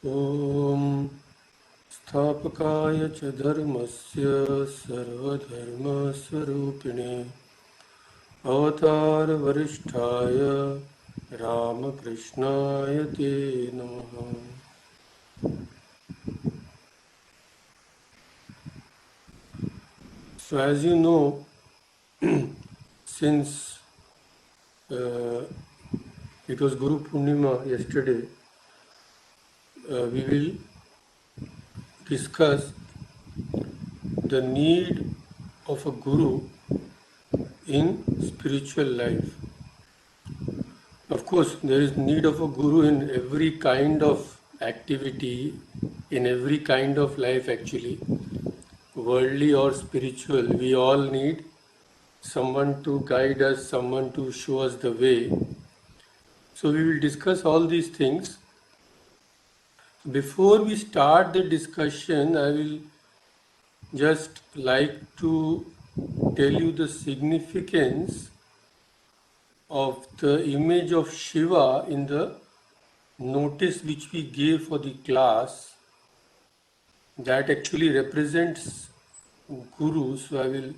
ॐ स्थापकाय च धर्मस्य सर्वधर्मस्वरूपिणे अवतारवरिष्ठाय रामकृष्णाय ते नमः। So as you know, since it was Guru Purnima yesterday, we will discuss the need of a guru in spiritual life. Of course, there is need of a guru in every kind of activity, in every kind of life actually, worldly or spiritual. We all need someone to guide us, someone to show us the way. So we will discuss all these things. Before we start the discussion, I will just like to tell you the significance of the image of Shiva in the notice which we gave for the class. That actually represents Guru, so I will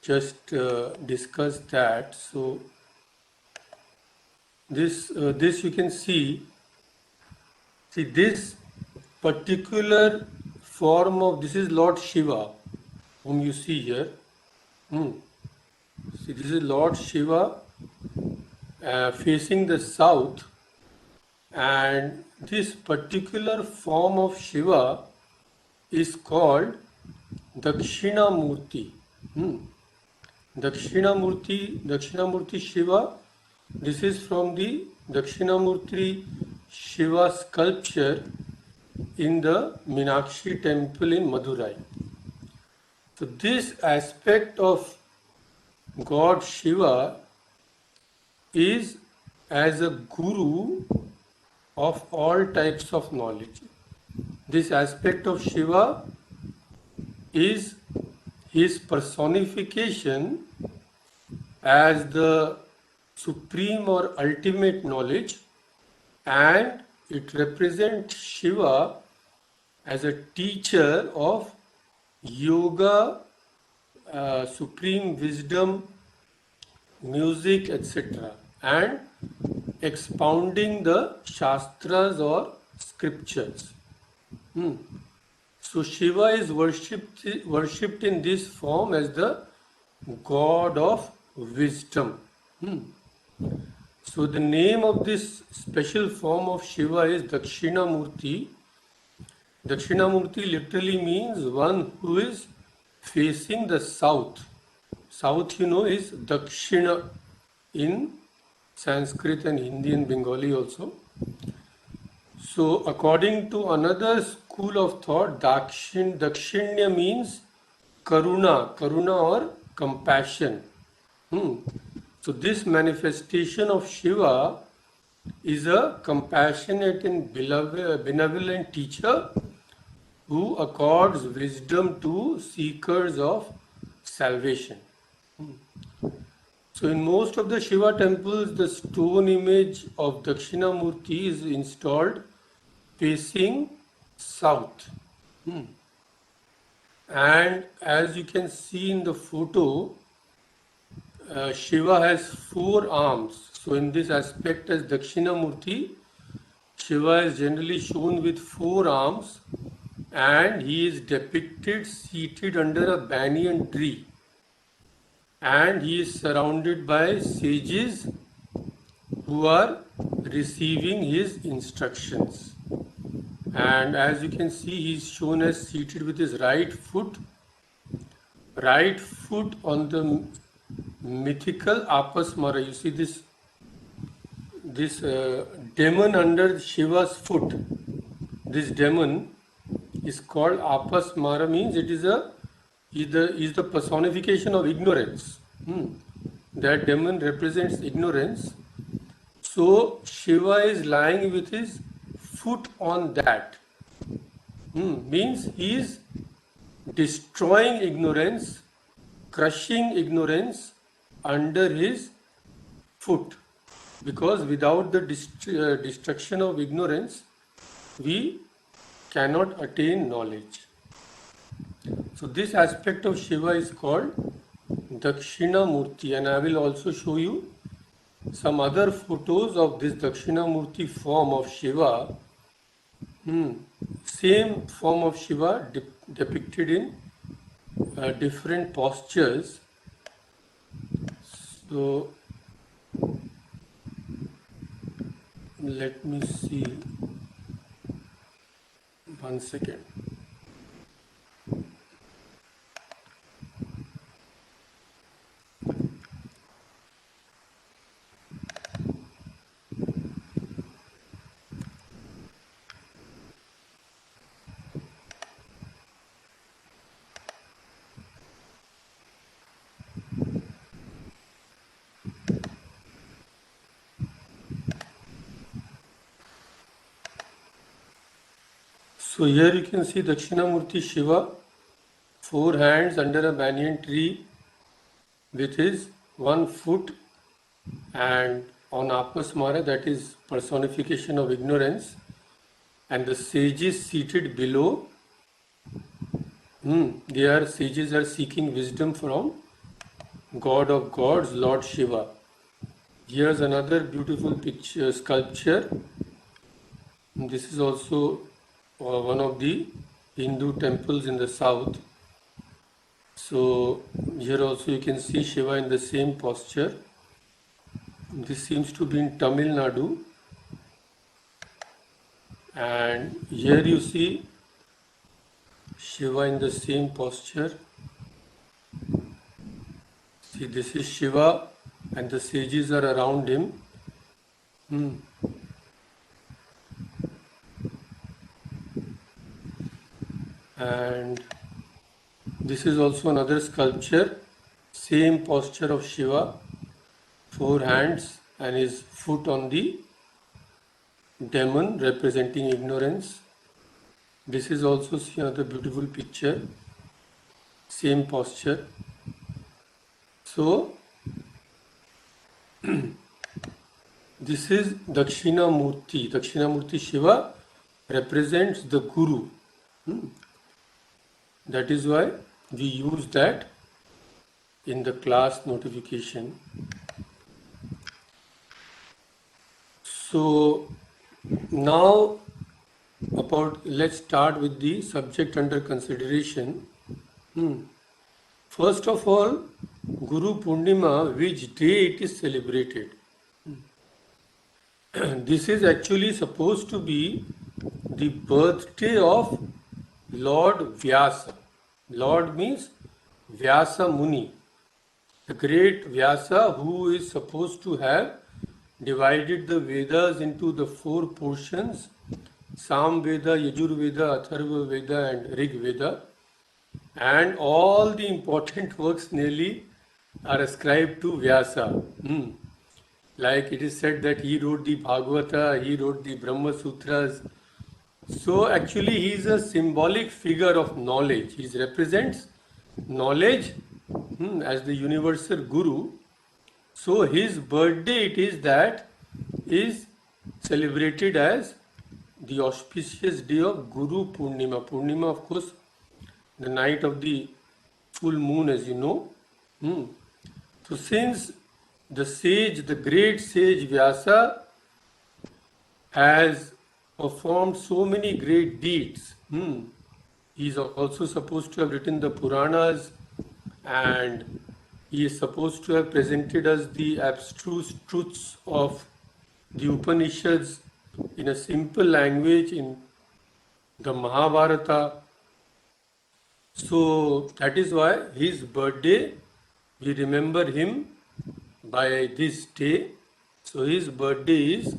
just discuss that. So this you can see this particular form of, this is Lord Shiva, whom you see here. See, this is Lord Shiva facing the south, and this particular form of Shiva is called Dakshinamurti. Dakshinamurti Shiva. This is from the Dakshinamurti Shiva sculpture in the Meenakshi temple in Madurai. So this aspect of God Shiva is as a guru of all types of knowledge. This aspect of Shiva is his personification as the supreme or ultimate knowledge, and it represents Shiva as a teacher of yoga, supreme wisdom, music, etc., and expounding the Shastras or scriptures. So Shiva is worshipped in this form as the God of wisdom. So the name of this special form of Shiva is Dakshinamurti. Dakshinamurti literally means one who is facing the south. South, you know, is Dakshina in Sanskrit and Hindi and Bengali also. So according to another school of thought, Dakshinya means Karuna or compassion. So this manifestation of Shiva is a compassionate and benevolent teacher who accords wisdom to seekers of salvation. So in most of the Shiva temples, the stone image of Dakshinamurti is installed facing south. And as you can see in the photo, Shiva has 4 arms. So in this aspect as Dakshinamurti, Shiva is generally shown with 4 arms, and he is depicted seated under a banyan tree, and he is surrounded by sages who are receiving his instructions. And as you can see, he is shown as seated with his right foot on the mythical Apasmara. You see this demon under Shiva's foot. This demon is called Apasmara, means it is the personification of ignorance. That demon represents ignorance. So Shiva is lying with his foot on that. Means he is destroying ignorance, crushing ignorance under his foot. Because without the destruction of ignorance, we cannot attain knowledge. So this aspect of Shiva is called Dakshina Murti, and I will also show you some other photos of this Dakshina Murti form of Shiva. Same form of Shiva depicted in different postures. So let me see, one second. So here you can see Dakshinamurti Shiva, 4 hands under a banyan tree with his 1 foot, and on Atmasmara, that is personification of ignorance, and the sages seated below. Their sages are seeking wisdom from God of gods, Lord Shiva. Here's another beautiful picture, sculpture. This is also one of the Hindu temples in the south. So here also you can see Shiva in the same posture. This seems to be in Tamil Nadu. And here you see Shiva in the same posture. See, this is Shiva and the sages are around him. And this is also another sculpture, same posture of Shiva, 4 hands and his foot on the demon representing ignorance. This is also another beautiful picture, same posture. So this is Dakshina Murti. Dakshina Murti Shiva represents the Guru. That is why we use that in the class notification. So now let's start with the subject under consideration. First of all, Guru Purnima, which day it is celebrated? This is actually supposed to be the birthday of Lord Vyasa. Lord means Vyasa Muni, the great Vyasa, who is supposed to have divided the Vedas into the 4 portions: Sam Veda, Yajur Veda, Atharva Veda and Rig Veda. And all the important works nearly are ascribed to Vyasa. Like it is said that he wrote the Bhagavata, he wrote the Brahma Sutras. So actually he is a symbolic figure of knowledge. He represents knowledge as the universal Guru. So his birthday it is that is celebrated as the auspicious day of Guru Purnima. Purnima, of course, the night of the full moon, as you know. So since the sage, the great sage Vyasa has performed so many great deeds, he is also supposed to have written the Puranas, and he is supposed to have presented us the abstruse truths of the Upanishads in a simple language in the Mahabharata. So that is why his birthday, we remember him by this day. So his birthday is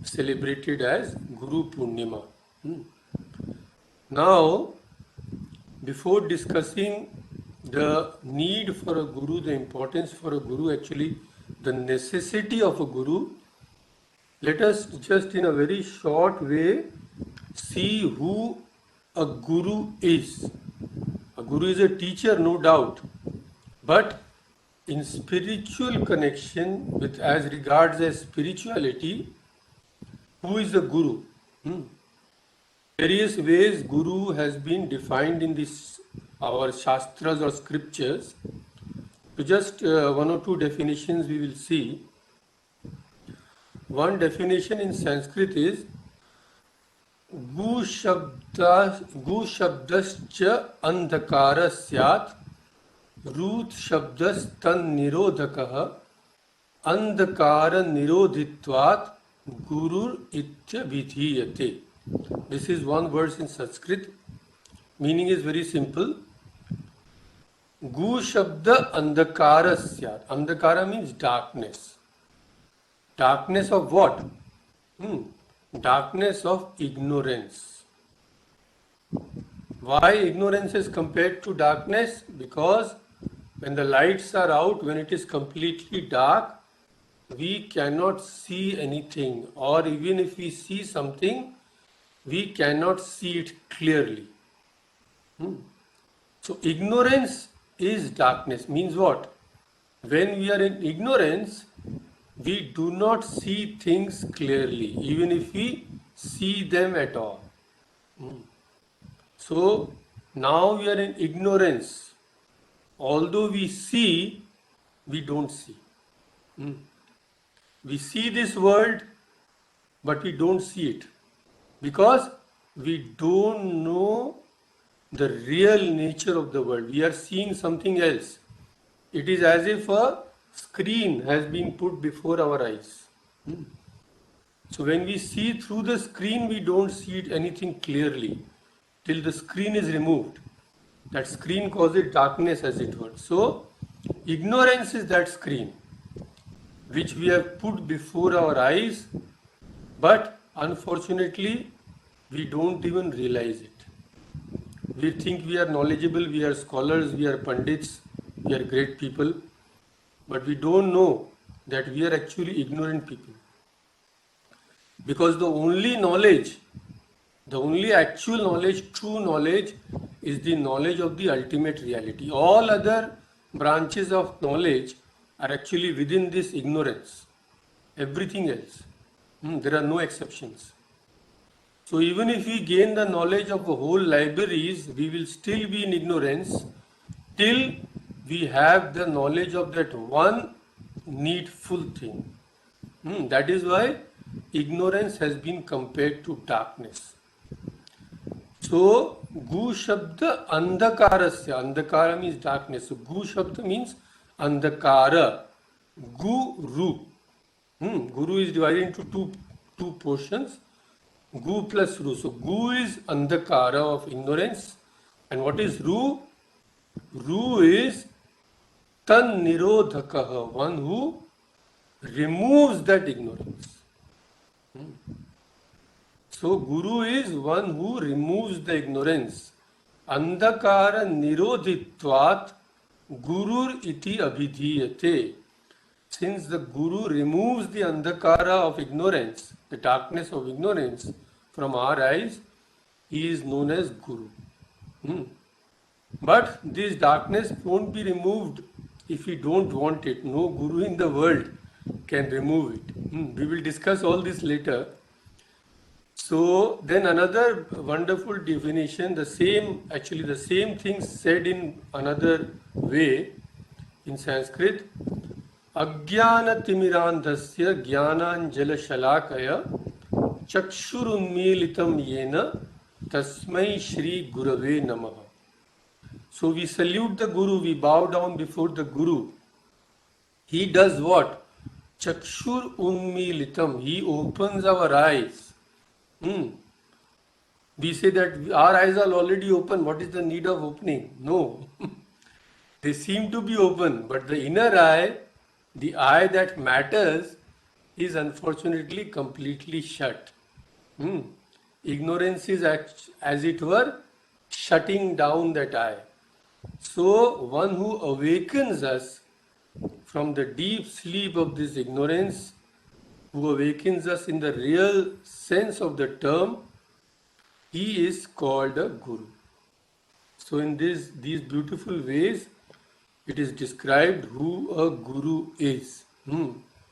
celebrated as Guru Purnima. Now, before discussing the need for a Guru, the importance for a Guru, actually the necessity of a Guru, let us just in a very short way see who a Guru is. A Guru is a teacher, no doubt, but in spiritual connection with as regards as spirituality, who is the Guru? Various ways Guru has been defined in this our Shastras or scriptures. To just one or two definitions we will see. One definition in Sanskrit is Gu shabdascha andhakara syat Rut shabdastan nirodhakaha andhakara nirodhitvat gurur itya vidhiyate. This is one verse in Sanskrit. Meaning is very simple. Gu shabda andhakara syat. Andhakara means darkness. Darkness of what? Darkness of ignorance. Why ignorance is compared to darkness? Because when the lights are out, when it is completely dark, we cannot see anything, or even if we see something, we cannot see it clearly. So ignorance is darkness. Means what? When we are in ignorance, we do not see things clearly, even if we see them at all. So now we are in ignorance. Although we see, we don't see. We see this world, but we don't see it. Because we don't know the real nature of the world. We are seeing something else. It is as if a screen has been put before our eyes. So when we see through the screen, we don't see it anything clearly till the screen is removed. That screen causes darkness, as it were. So ignorance is that screen which we have put before our eyes, but unfortunately we don't even realize it. We think we are knowledgeable, we are scholars, we are pandits, we are great people, but we don't know that we are actually ignorant people. Because the only knowledge, the only actual knowledge, true knowledge, is the knowledge of the ultimate reality. All other branches of knowledge are actually within this ignorance. Everything else. There are no exceptions. So even if we gain the knowledge of the whole libraries, we will still be in ignorance till we have the knowledge of that one needful thing. That is why ignorance has been compared to darkness. So, Gu Shabda Andhakarasya. Andhakara means darkness. So, Gu Shabda means Andhakara. Guru. Guru is divided into two portions. Gu plus Ru. So, Gu is Andhakara of ignorance. And what is Ru? Ru is Tan Nirodhakaha, one who removes that ignorance. So Guru is one who removes the ignorance. Andhakara nirodhitvat gurur iti abhidhiyate. Since the Guru removes the andhakara of ignorance, the darkness of ignorance from our eyes, he is known as Guru. But this darkness won't be removed if we don't want it. No Guru in the world can remove it. We will discuss all this later. So then another wonderful definition, the same thing said in another way in Sanskrit. Ajnana timirandhasya jnananjala shalakaya chakshurunmilitam yena tasmai shri gurave namaha. So we salute the Guru, we bow down before the Guru. He does what? Chakshur unmilitam. He opens our eyes. We say that our eyes are already open. What is the need of opening? No. They seem to be open, but the inner eye, the eye that matters, is unfortunately completely shut. Ignorance is, as it were, shutting down that eye. So one who awakens us from the deep sleep of this ignorance, who awakens us in the real sense of the term, he is called a Guru. So in these beautiful ways, it is described who a Guru is.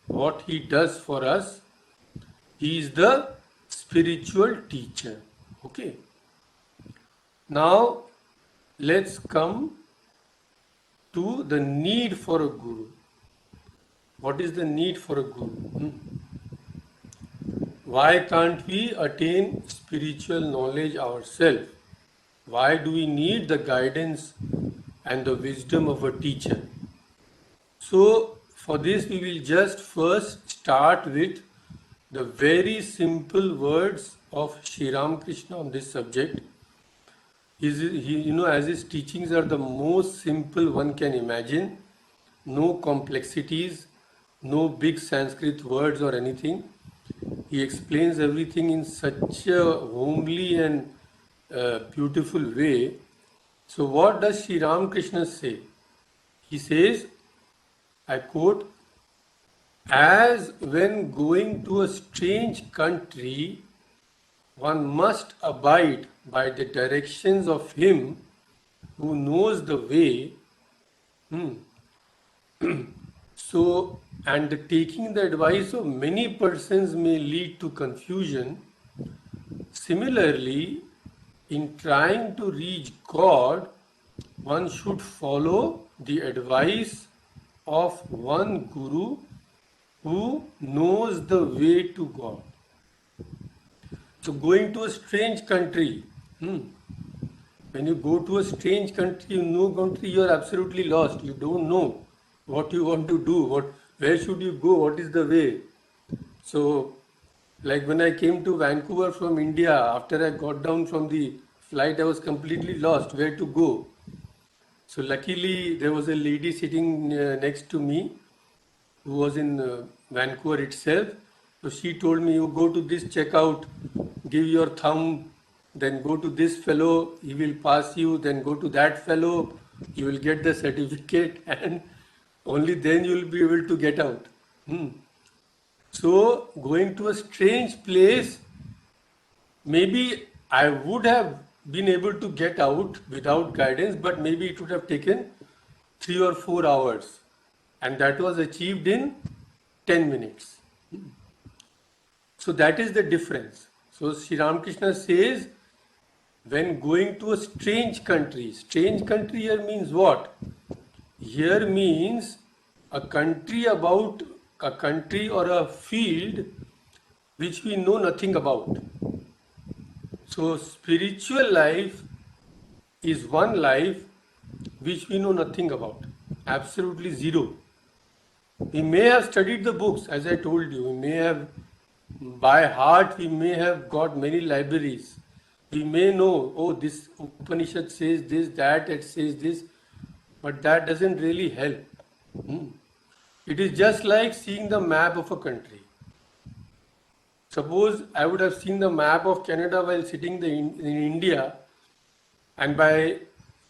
What he does for us. He is the spiritual teacher Okay. Now let's come to the need for a guru. What is the need for a guru? Why can't we attain spiritual knowledge ourselves? Why do we need the guidance and the wisdom of a teacher? So, for this, we will just first start with the very simple words of Sri Ramakrishna on this subject. As his teachings are the most simple one can imagine, no complexities, no big Sanskrit words or anything. He explains everything in such a homely and beautiful way. So, what does Sri Ramakrishna say? He says, I quote, as when going to a strange country, one must abide by the directions of him who knows the way. So, and the taking the advice of many persons may lead to confusion. Similarly, in trying to reach God, one should follow the advice of one guru who knows the way to God. So, going to a strange country, when you go to a strange country, new country, you are absolutely lost. You don't know what you want to do, where should you go, what is the way. So, like when I came to Vancouver from India, after I got down from the flight, I was completely lost where to go. So, luckily, there was a lady sitting next to me who was in Vancouver itself. So, she told me, you go to this checkout, give your thumb, then go to this fellow, he will pass you, then go to that fellow, you will get the certificate, and only then you will be able to get out. So, going to a strange place, maybe I would have been able to get out without guidance, but maybe it would have taken 3 or 4 hours, and that was achieved in 10 minutes. So, that is the difference. So, Sri Ramakrishna says, when going to a strange country here means what? Here means a country or a field which we know nothing about. So, spiritual life is one life which we know nothing about, absolutely zero. We may have studied the books, as I told you, we may have by heart, we may have got many libraries. We may know, oh, this Upanishad says this, that it says this, but that doesn't really help. It is just like seeing the map of a country. Suppose I would have seen the map of Canada while sitting in India, and by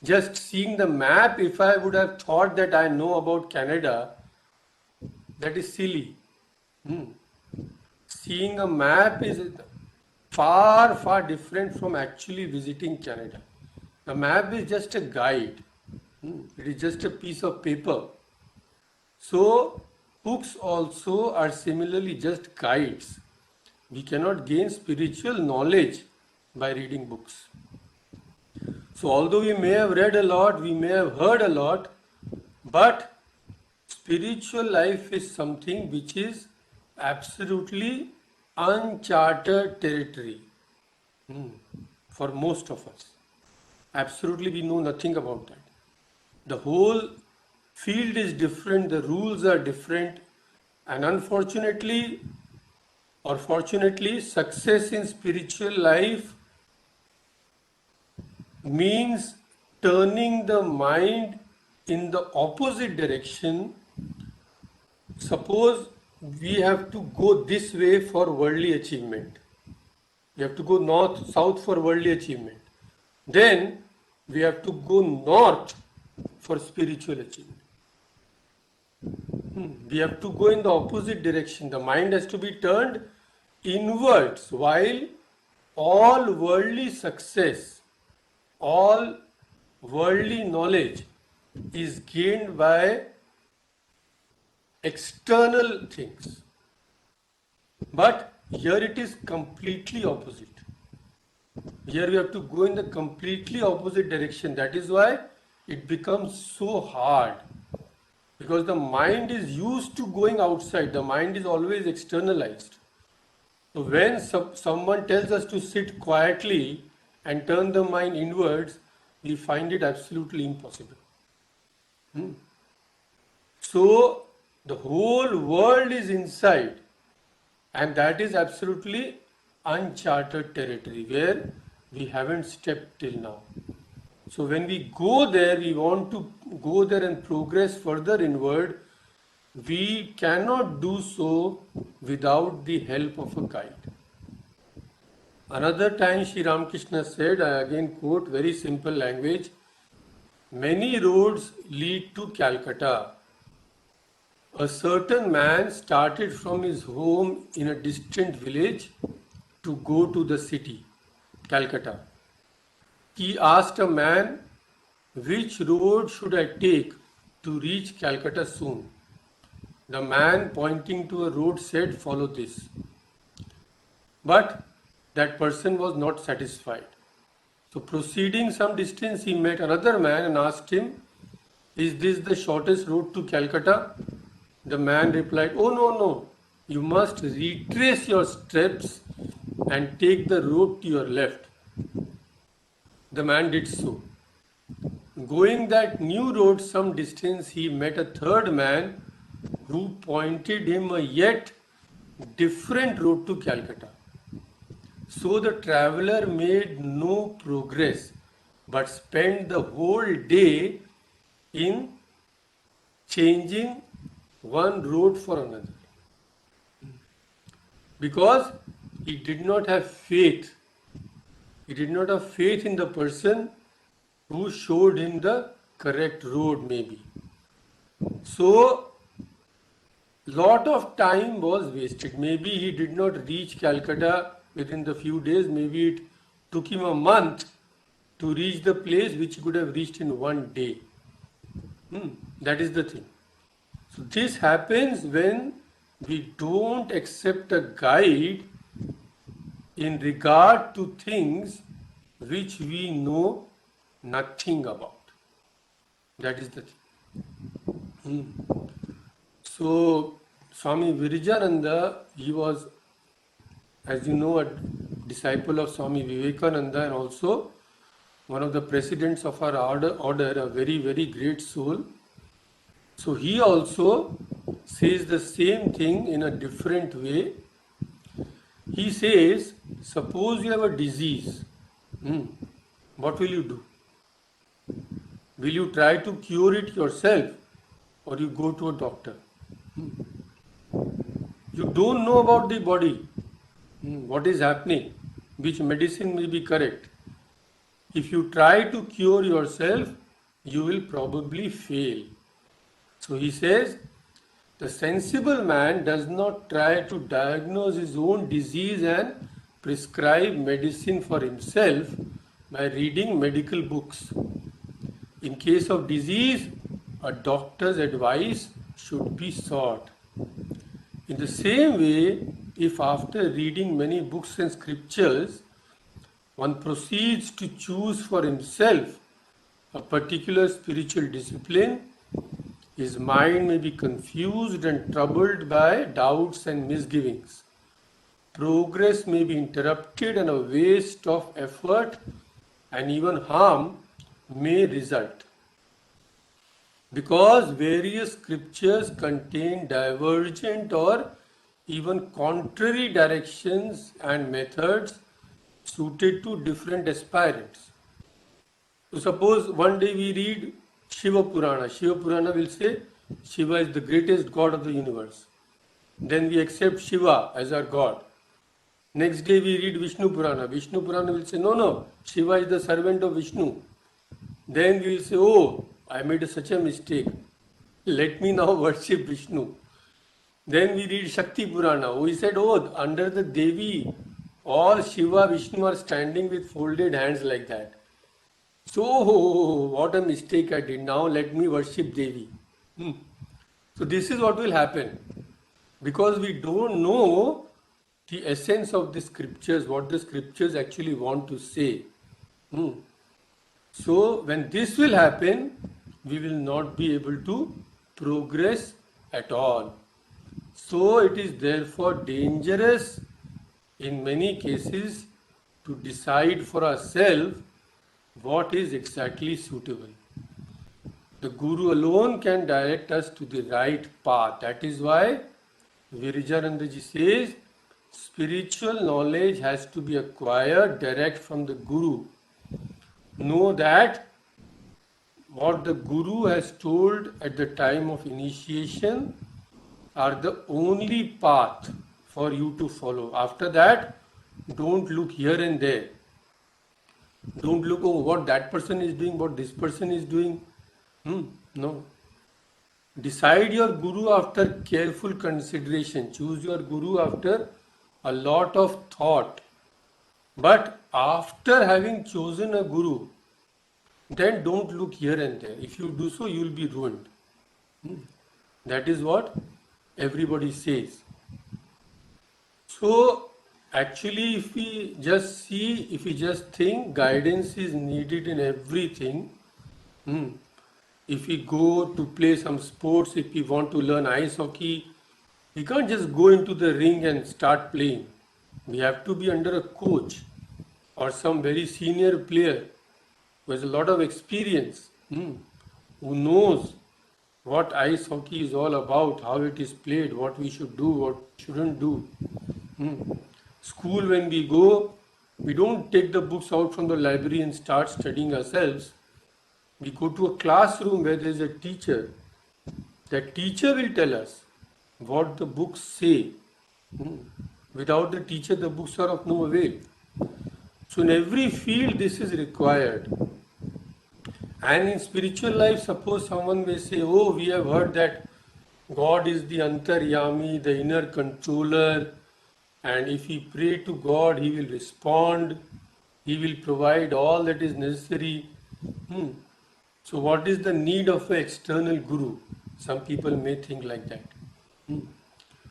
just seeing the map, if I would have thought that I know about Canada, that is silly. Seeing a map is far, far different from actually visiting Canada. The map is just a guide. It is just a piece of paper. So, books also are similarly just guides. We cannot gain spiritual knowledge by reading books. So, although we may have read a lot, we may have heard a lot, but spiritual life is something which is absolutely uncharted territory for most of us. Absolutely, we know nothing about that. The whole field is different, the rules are different, and unfortunately or fortunately, success in spiritual life means turning the mind in the opposite direction. Suppose we have to go this way for worldly achievement. We have to go north, south for worldly achievement. Then we have to go north for spiritual achievement. We have to go in the opposite direction. The mind has to be turned inwards, while all worldly success, all worldly knowledge is gained by external things. But here it is completely opposite. Here we have to go in the completely opposite direction. That is why it becomes so hard. Because the mind is used to going outside. The mind is always externalized. So when someone tells us to sit quietly and turn the mind inwards, we find it absolutely impossible. So the whole world is inside, and that is absolutely uncharted territory where we haven't stepped till now. So when we go there, we want to go there and progress further inward. We cannot do so without the help of a guide. Another time Sri Ramakrishna said, I again quote very simple language, many roads lead to Calcutta. A certain man started from his home in a distant village to go to the city, Calcutta. He asked a man, which road should I take to reach Calcutta soon? The man pointing to a road said, follow this. But that person was not satisfied. So proceeding some distance, he met another man and asked him, is this the shortest road to Calcutta? The man replied, oh no, you must retrace your steps and take the road to your left. The man did so. Going that new road some distance, he met a third man who pointed him a yet different road to Calcutta. So the traveler made no progress but spent the whole day in changing one road for another. Because he did not have faith. He did not have faith in the person who showed him the correct road maybe. So lot of time was wasted. Maybe he did not reach Calcutta within the few days. Maybe it took him a month to reach the place which he could have reached in one day. That is the thing. So this happens when we don't accept a guide in regard to things which we know nothing about. That is the thing. So Swami Virajananda, he was, as you know, a disciple of Swami Vivekananda and also one of the presidents of our order, a very, very great soul. So he also says the same thing in a different way. He says, suppose you have a disease, what will you do? Will you try to cure it yourself or you go to a doctor? You don't know about the body, what is happening, which medicine may be correct. If you try to cure yourself, you will probably fail. So he says, the sensible man does not try to diagnose his own disease and prescribe medicine for himself by reading medical books. In case of disease, a doctor's advice should be sought. In the same way, if after reading many books and scriptures, one proceeds to choose for himself a particular spiritual discipline, his mind may be confused and troubled by doubts and misgivings. Progress may be interrupted and a waste of effort and even harm may result. Because various scriptures contain divergent or even contrary directions and methods suited to different aspirants. So suppose one day we read Shiva Purana. Shiva Purana will say Shiva is the greatest god of the universe. Then we accept Shiva as our god. Next day we read Vishnu Purana. Vishnu Purana will say no, Shiva is the servant of Vishnu. Then we will say, oh, I made such a mistake. Let me now worship Vishnu. Then we read Shakti Purana. We said, oh, under the Devi, all Shiva, Vishnu are standing with folded hands like that. So, what a mistake I did. Now let me worship Devi. So this is what will happen. Because we don't know the essence of the scriptures, what the scriptures actually want to say. Hmm. So when this will happen, we will not be able to progress at all. So it is therefore dangerous in many cases to decide for ourselves what is exactly suitable. The Guru alone can direct us to the right path. That is why Virajanandaji says spiritual knowledge has to be acquired direct from the Guru. Know that what the Guru has told at the time of initiation are the only path for you to follow. After that, don't look here and there. Don't look, oh, what that person is doing, what this person is doing. No. Decide your Guru after careful consideration. Choose your Guru after a lot of thought. But after having chosen a Guru, then don't look here and there. If you do so, you will be ruined. That is what everybody says. So, actually, if we just see, if we just think guidance is needed in everything, if we go to play some sports, if we want to learn ice hockey, we can't just go into the ring and start playing. We have to be under a coach or some very senior player who has a lot of experience, who knows what ice hockey is all about, how it is played, what we should do, what we shouldn't do. School, when we go, we don't take the books out from the library and start studying ourselves. We go to a classroom where there is a teacher. That teacher will tell us what the books say. Without the teacher, the books are of no avail. So in every field, this is required. And in spiritual life, suppose someone may say, oh, we have heard that God is the Antaryami, the inner controller, and if we pray to God, He will respond, He will provide all that is necessary. So what is the need of an external guru? Some people may think like that.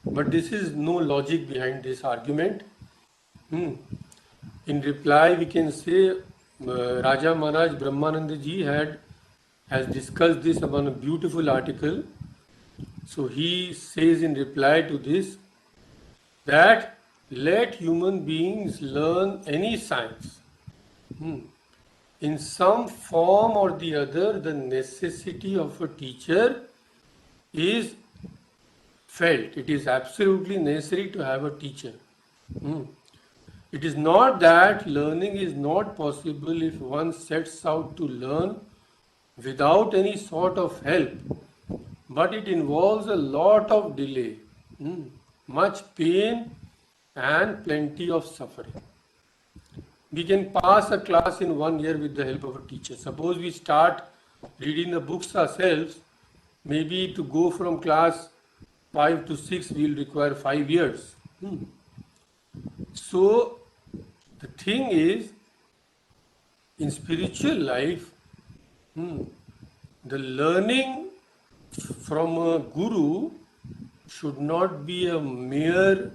But this is no logic behind this argument. In reply, we can say Raja Maharaj Brahmananda ji has discussed this upon a beautiful article. So he says in reply to this that let human beings learn any science. In some form or the other, the necessity of a teacher is felt. It is absolutely necessary to have a teacher. It is not that learning is not possible if one sets out to learn without any sort of help, but it involves a lot of delay, much pain and plenty of suffering. We can pass a class in 1 year with the help of a teacher. Suppose we start reading the books ourselves, maybe to go from class 5 to 6 we will require 5 years. So the thing is, in spiritual life, the learning from a guru should not be a mere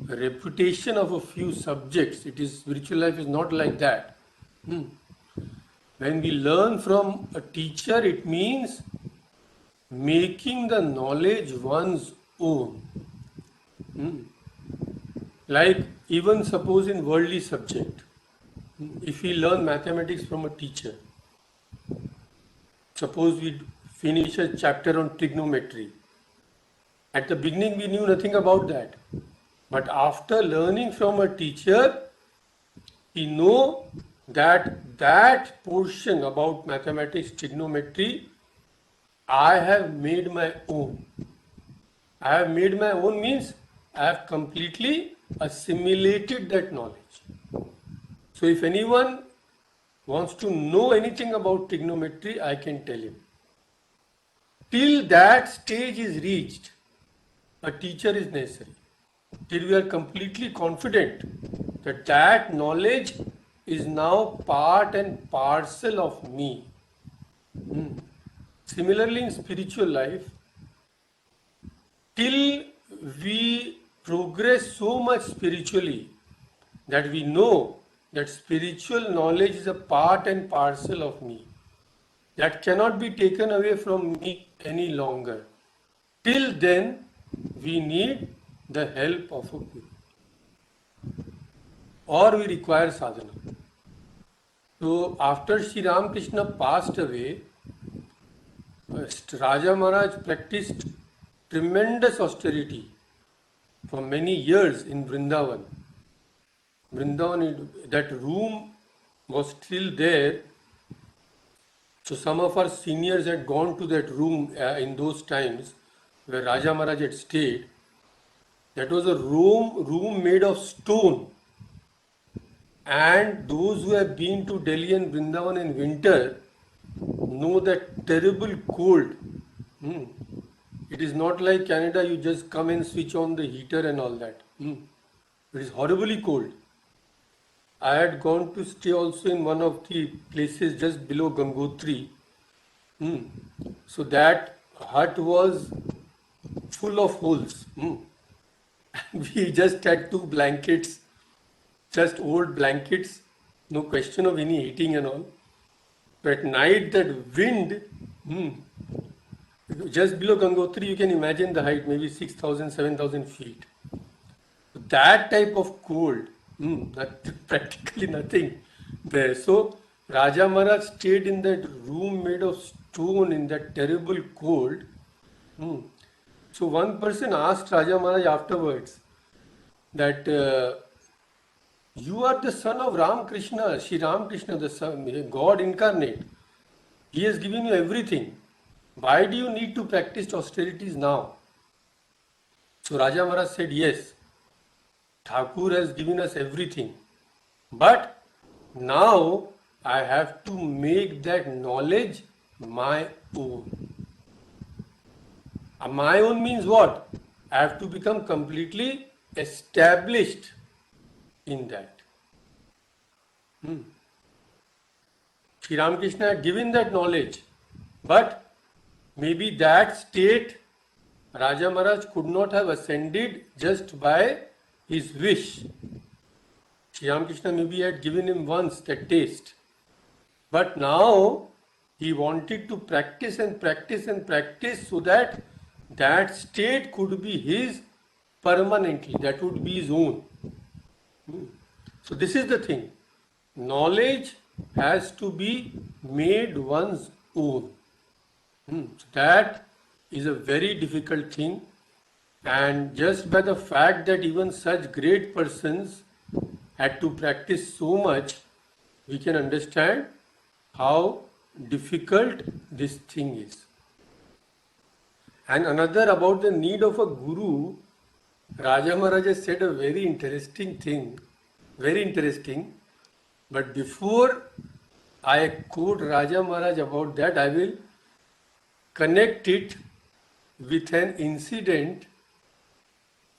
repetition of a few subjects. It is, spiritual life is not like that. When we learn from a teacher, it means making the knowledge one's own. Like even suppose in worldly subject, if we learn mathematics from a teacher, suppose we finish a chapter on trigonometry. At the beginning we knew nothing about that. But after learning from a teacher, we know that that portion about mathematics, trigonometry, I have made my own. I have made my own means I have completely assimilated that knowledge. So if anyone wants to know anything about trigonometry, I can tell him. Till that stage is reached, a teacher is necessary. Till we are completely confident that that knowledge is now part and parcel of me. Similarly, in spiritual life, till we progress so much spiritually that we know that spiritual knowledge is a part and parcel of me. That cannot be taken away from me any longer. Till then, we need the help of a guru, or we require sadhana. So, after Sri Ramakrishna passed away, Raja Maharaj practiced tremendous austerity for many years in Vrindavan. Vrindavan, that room was still there. So some of our seniors had gone to that room in those times where Raja Maharaj had stayed. That was a room made of stone. And those who have been to Delhi and Vrindavan in winter know that terrible cold. It is not like Canada, you just come and switch on the heater and all that. It is horribly cold. I had gone to stay also in one of the places just below Gangotri. So that hut was full of holes. We just had 2 blankets, just old blankets, no question of any heating and all. But at night, that wind, just below Gangotri, you can imagine the height, maybe 6,000, 7,000 feet. That type of cold, practically nothing there. So Raja Maharaj stayed in that room made of stone in that terrible cold. So one person asked Raja Maharaj afterwards that you are the son of Ramakrishna, Sri Ramakrishna, the son, God incarnate. He has given you everything. Why do you need to practice austerities now? So Raja Maharaj said, yes, Thakur has given us everything. But now I have to make that knowledge my own. My own means what? I have to become completely established in that. Sri Ramakrishna had given that knowledge, but maybe that state Raja Maharaj could not have ascended just by his wish. Sri Ramakrishna maybe had given him once that taste, but now he wanted to practice and practice and practice so that that state could be his permanently, that would be his own. So this is the thing. Knowledge has to be made one's own. That is a very difficult thing, and just by the fact that even such great persons had to practice so much, we can understand how difficult this thing is. And another about the need of a guru, Raja Maharaj has said a very interesting thing, very interesting. But before I quote Raja Maharaj about that, I will connect it with an incident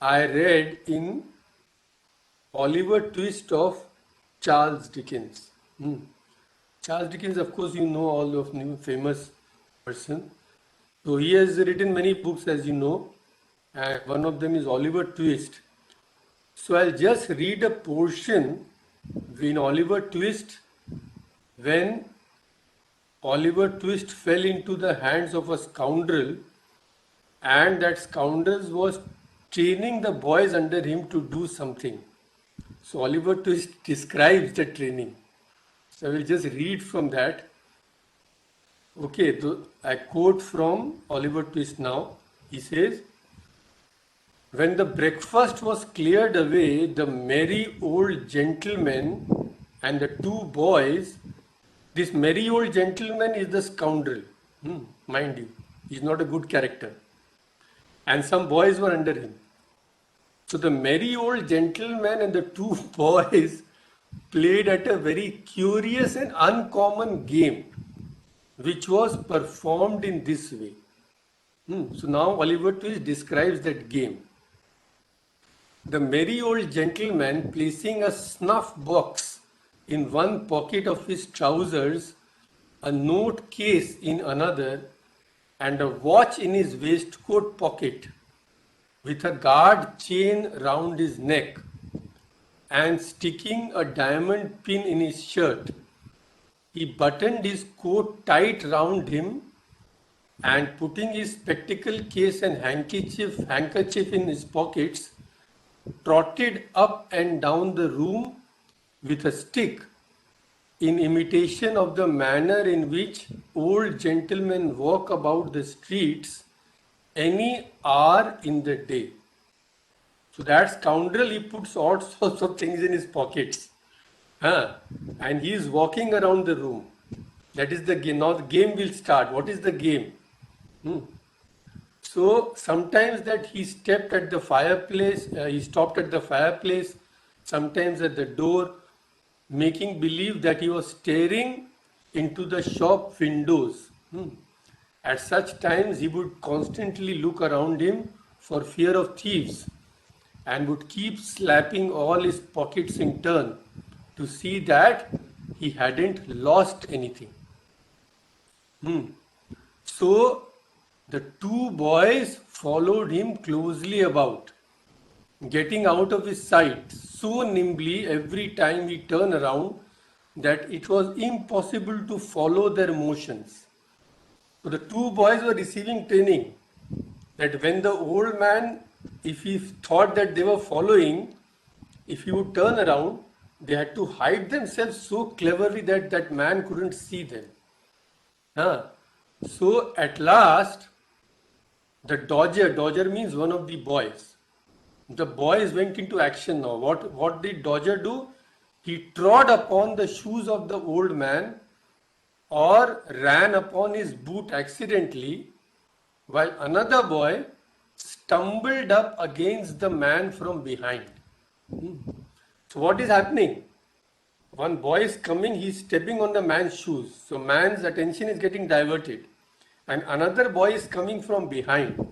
I read in Oliver Twist of Charles Dickens. Charles Dickens, of course, you know, all of him, famous person. So he has written many books, as you know, and one of them is Oliver Twist. So I'll just read a portion in Oliver Twist when Oliver Twist fell into the hands of a scoundrel, and that scoundrel was training the boys under him to do something. So Oliver Twist describes the training. So I will just read from that. Okay, so I quote from Oliver Twist now. He says, when the breakfast was cleared away, the merry old gentleman and the 2 boys, this merry old gentleman is the scoundrel, mind you, he's not a good character, and some boys were under him. So the merry old gentleman and the 2 boys played at a very curious and uncommon game, which was performed in this way. So now Oliver Twist describes that game. The merry old gentleman, placing a snuff box in one pocket of his trousers, a note case in another, and a watch in his waistcoat pocket, with a guard chain round his neck and sticking a diamond pin in his shirt. He buttoned his coat tight round him and putting his spectacle case and handkerchief in his pockets, trotted up and down the room with a stick in imitation of the manner in which old gentlemen walk about the streets any hour in the day. So that scoundrel, he puts all sorts of things in his pockets. Huh? And he is walking around the room. That is the game. Now the game will start. What is the game? So sometimes that he stepped at the fireplace, he stopped at the fireplace, sometimes at the door, making believe that he was staring into the shop windows. At such times, he would constantly look around him for fear of thieves and would keep slapping all his pockets in turn to see that he hadn't lost anything. So the two boys followed him closely about, getting out of his sight so nimbly every time he turned around that it was impossible to follow their motions. So the two boys were receiving training that when the old man, if he thought that they were following, if he would turn around, they had to hide themselves so cleverly that that man couldn't see them. So at last, the Dodger means one of the boys. The boys went into action now. What did Dodger do? He trod upon the shoes of the old man or ran upon his boot accidentally, while another boy stumbled up against the man from behind. So what is happening? One boy is coming, he is stepping on the man's shoes. So man's attention is getting diverted. And another boy is coming from behind.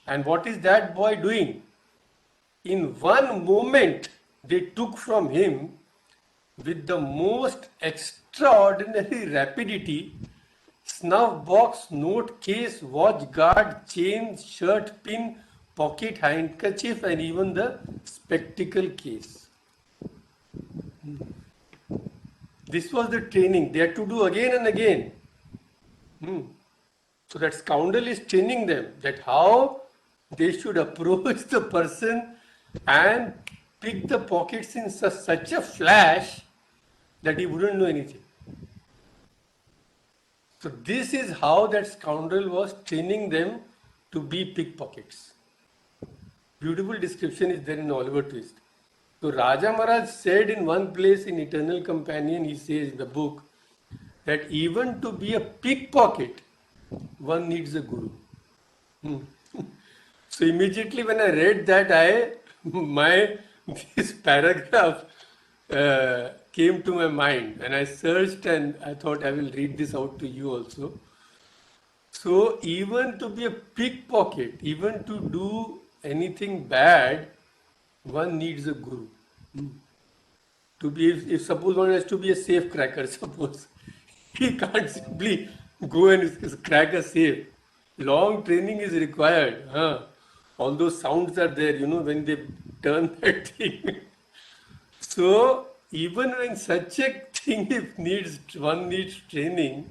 And what is that boy doing? In one moment, they took from him with the most extraordinary rapidity snuff box, note case, watch guard, chain, shirt pin, pocket handkerchief, and even the spectacle case. This was the training they had to do again and again. So that scoundrel is training them that how they should approach the person and pick the pockets in such a flash that he wouldn't know anything. So this is how that scoundrel was training them to be pickpockets. Beautiful description is there in Oliver Twist. So Raja Maharaj said in one place in Eternal Companion, he says in the book, that even to be a pickpocket, one needs a guru. So immediately when I read that, this paragraph came to my mind, and I searched and I thought I will read this out to you also. So even to be a pickpocket, even to do anything bad, one needs a guru. To be, if suppose one has to be a safe cracker, suppose he can't simply go and crack a safe. Long training is required. All those sounds are there, when they turn that thing. So even when such a thing one needs training,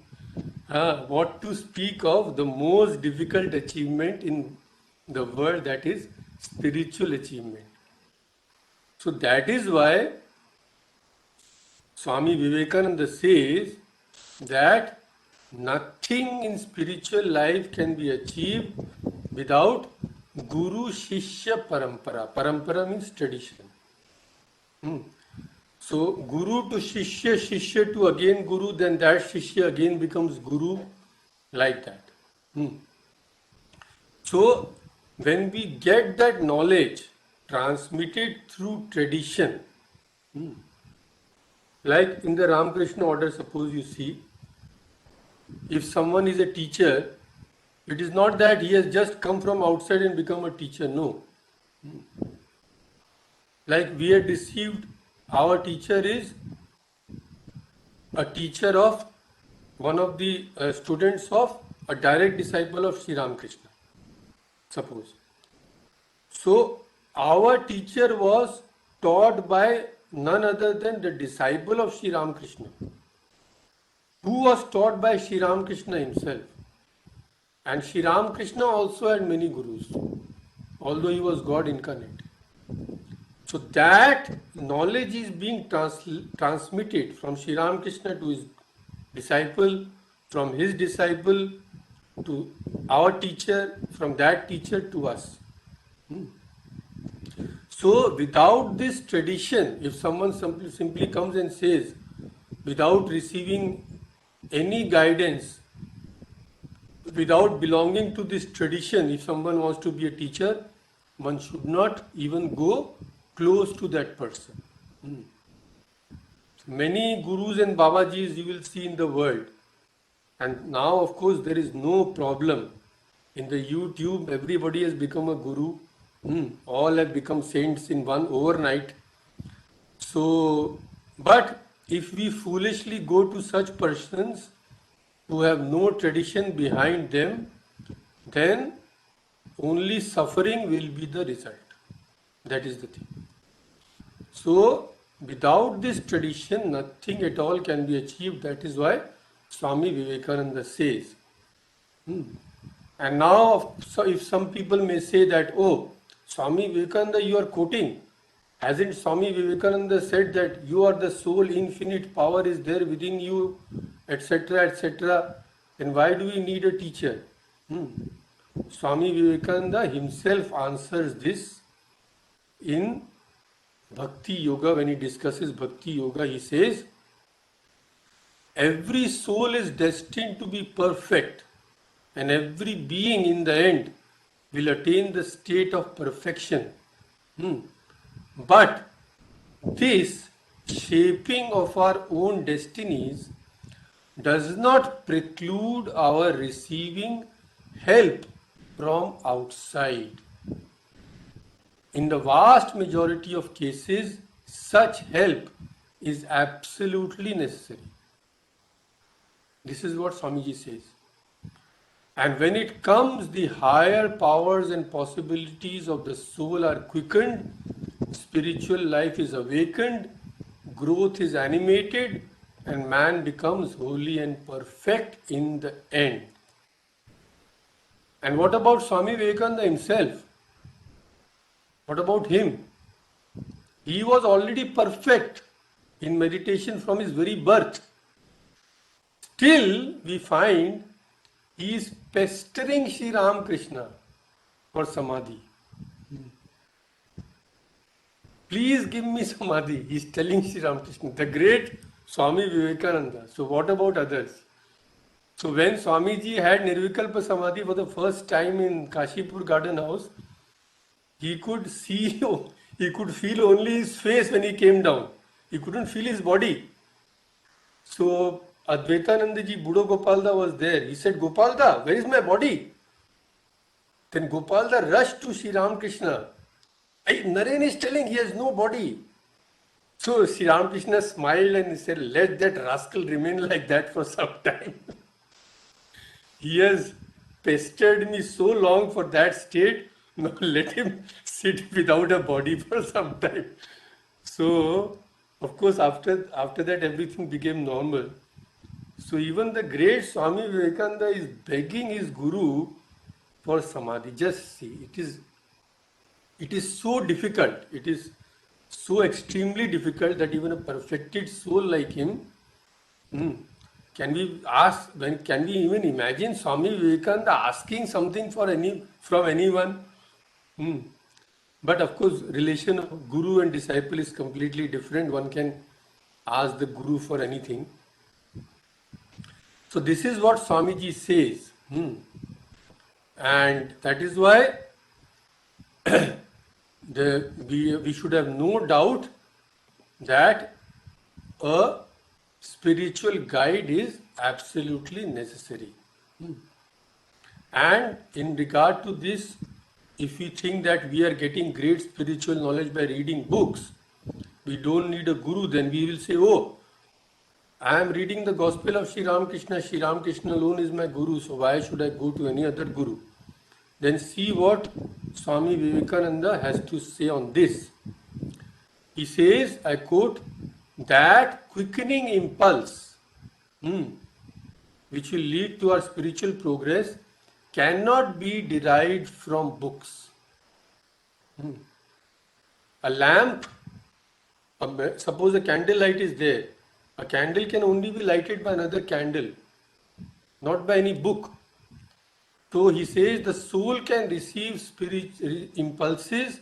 what to speak of the most difficult achievement in the world, that is spiritual achievement. So that is why Swami Vivekananda says that nothing in spiritual life can be achieved without Guru Shishya Parampara. Parampara means tradition. So Guru to Shishya, Shishya to again Guru, then that Shishya again becomes Guru, like that. So when we get that knowledge transmitted through tradition, like in the Ramakrishna order, suppose you see, if someone is a teacher, it is not that he has just come from outside and become a teacher, no. Like we had received, our teacher is a teacher of one of the students of a direct disciple of Sri Ramakrishna, suppose. So our teacher was taught by none other than the disciple of Sri Ramakrishna, who was taught by Sri Ramakrishna himself. And Sri Ramakrishna also had many gurus, although he was God incarnate. So that knowledge is being transmitted from Sri Ramakrishna to his disciple, from his disciple to our teacher, from that teacher to us. So without this tradition, if someone simply comes and says, without receiving any guidance, without belonging to this tradition, if someone wants to be a teacher, one should not even go close to that person. Many gurus and babajis you will see in the world. And now, of course, there is no problem. In the YouTube, everybody has become a guru. All have become saints in one overnight. So, but if we foolishly go to such persons who have no tradition behind them, then only suffering will be the result. That is the thing. So, without this tradition, nothing at all can be achieved. That is why Swami Vivekananda says. And now, so if some people may say that, oh, Swami Vivekananda, you are quoting. Hasn't Swami Vivekananda said that you are the soul, infinite power is there within you, etc., etc.? Then why do we need a teacher? Swami Vivekananda himself answers this in Bhakti Yoga. When he discusses Bhakti Yoga, he says, every soul is destined to be perfect, and every being in the end will attain the state of perfection. But this shaping of our own destinies does not preclude our receiving help from outside. In the vast majority of cases, such help is absolutely necessary. This is what Swamiji says. And when it comes, the higher powers and possibilities of the soul are quickened, spiritual life is awakened, growth is animated, and man becomes holy and perfect in the end. And what about Swami Vivekananda himself? What about him? He was already perfect in meditation from his very birth. Still, we find he is pestering Sri Ramakrishna for samadhi. Please give me samadhi. He is telling Sri Ramakrishna, the great Swami Vivekananda. So what about others? So when Swamiji had Nirvikalpa Samadhi for the first time in Kashipur Garden House, he could see, he could feel only his face when he came down. He couldn't feel his body. So Advaitanandaji, Buddha Gopalda was there. He said, Gopalda, where is my body? Then Gopalda rushed to Sri Ramakrishna. Naren is telling he has no body. So Sri Ramakrishna smiled and he said, let that rascal remain like that for some time. He has pestered me so long for that state. Now let him sit without a body for some time. So, of course, after that everything became normal. So even the great Swami Vivekananda is begging his guru for samadhi. Just see, it is so difficult. It is so extremely difficult that even a perfected soul like him, can we even imagine Swami Vivekananda asking something from anyone? But of course, relation of guru and disciple is completely different. One can ask the guru for anything. So this is what Swamiji says. And that is why we should have no doubt that a spiritual guide is absolutely necessary. And in regard to this, if we think that we are getting great spiritual knowledge by reading books, we don't need a guru, then we will say, oh, I am reading the Gospel of Sri Ramakrishna. Sri Ramakrishna alone is my guru, so why should I go to any other guru? Then see what Swami Vivekananda has to say on this. He says, I quote, that quickening impulse, which will lead to our spiritual progress, cannot be derived from books. A lamp, suppose a candle light is there. A candle can only be lighted by another candle, not by any book. So he says the soul can receive spiritual impulses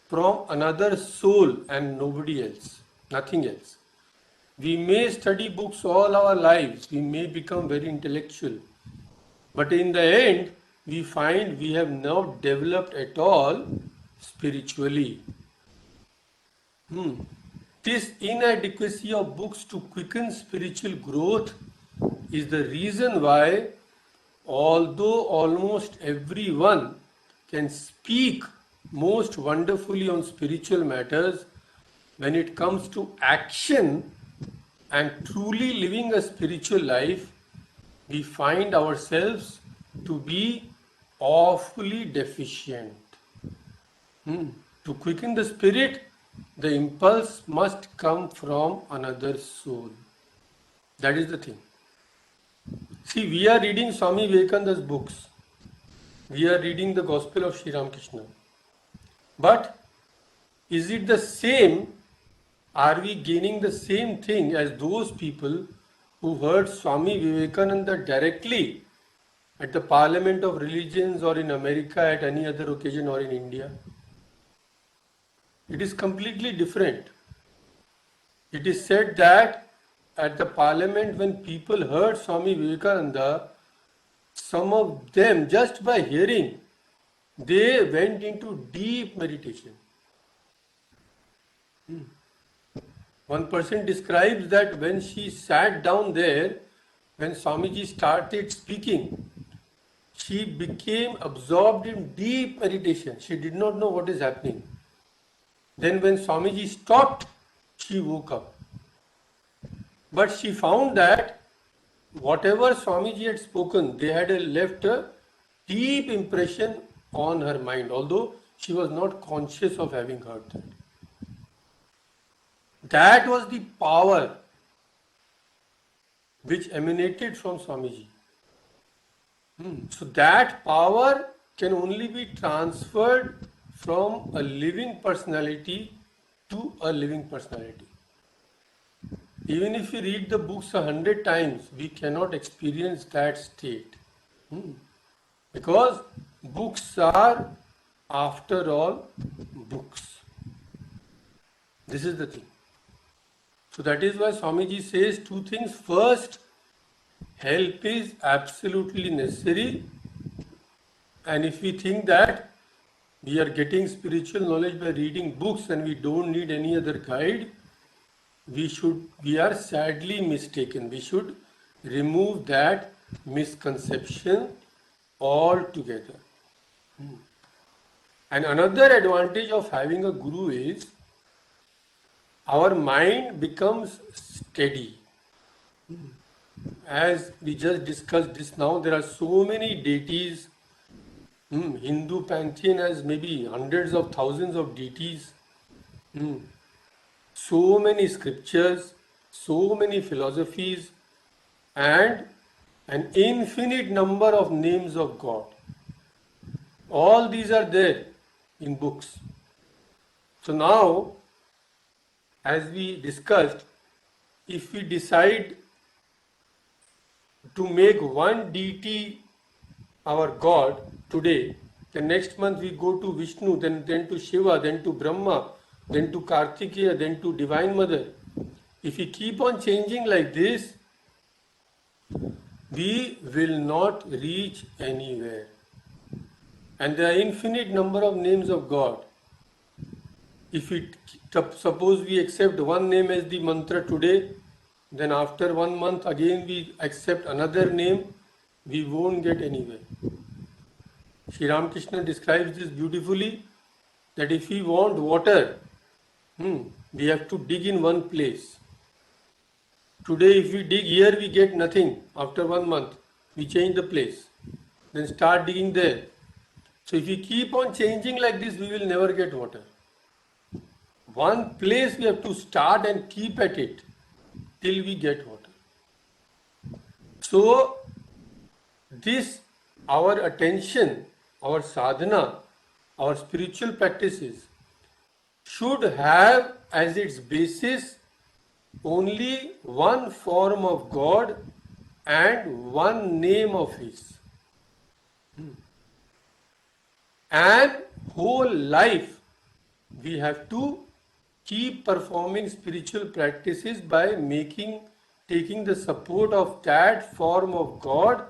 from another soul and nobody else, nothing else. We may study books all our lives, we may become very intellectual, but in the end, we find we have not developed at all spiritually. This inadequacy of books to quicken spiritual growth is the reason why, although almost everyone can speak most wonderfully on spiritual matters, when it comes to action and truly living a spiritual life, we find ourselves to be awfully deficient. To quicken the spirit, the impulse must come from another soul. That is the thing. See, we are reading Swami Vivekananda's books. We are reading the Gospel of Sri Ramakrishna. But is it the same? Are we gaining the same thing as those people who heard Swami Vivekananda directly at the Parliament of Religions or in America at any other occasion or in India? It is completely different. It is said that at the Parliament, when people heard Swami Vivekananda, some of them, just by hearing, they went into deep meditation. One person describes that when she sat down there, when Swamiji started speaking, she became absorbed in deep meditation. She did not know what is happening. Then when Swamiji stopped, she woke up. But she found that whatever Swamiji had spoken, they had left a deep impression on her mind, although she was not conscious of having heard that. That was the power which emanated from Swamiji. So that power can only be transferred from a living personality to a living personality. Even if we read the books 100 times, we cannot experience that state. Because books are, after all, books. This is the thing. So that is why Swamiji says two things. First, help is absolutely necessary. And if we think that we are getting spiritual knowledge by reading books and we don't need any other guide, we are sadly mistaken. We should remove that misconception altogether. And another advantage of having a guru is our mind becomes steady. As we just discussed this now, there are so many deities. Hindu pantheon has maybe hundreds of thousands of deities. So many scriptures, so many philosophies, and an infinite number of names of God. All these are there in books. So now, as we discussed, if we decide to make one deity our God today, then next month we go to Vishnu, then to Shiva, then to Brahma, then to Kartikeya, then to Divine Mother. If we keep on changing like this, we will not reach anywhere. And there are infinite number of names of God. If we suppose we accept one name as the mantra today, then after 1 month again we accept another name, we won't get anywhere. Sri Ramakrishna describes this beautifully, that if we want water, we have to dig in one place. Today if we dig here, we get nothing. After 1 month, we change the place. Then start digging there. So if we keep on changing like this, we will never get water. One place we have to start and keep at it till we get water. So this, our attention, our sadhana, our spiritual practices should have as its basis only one form of God and one name of His. And whole life we have to keep performing spiritual practices by taking the support of that form of God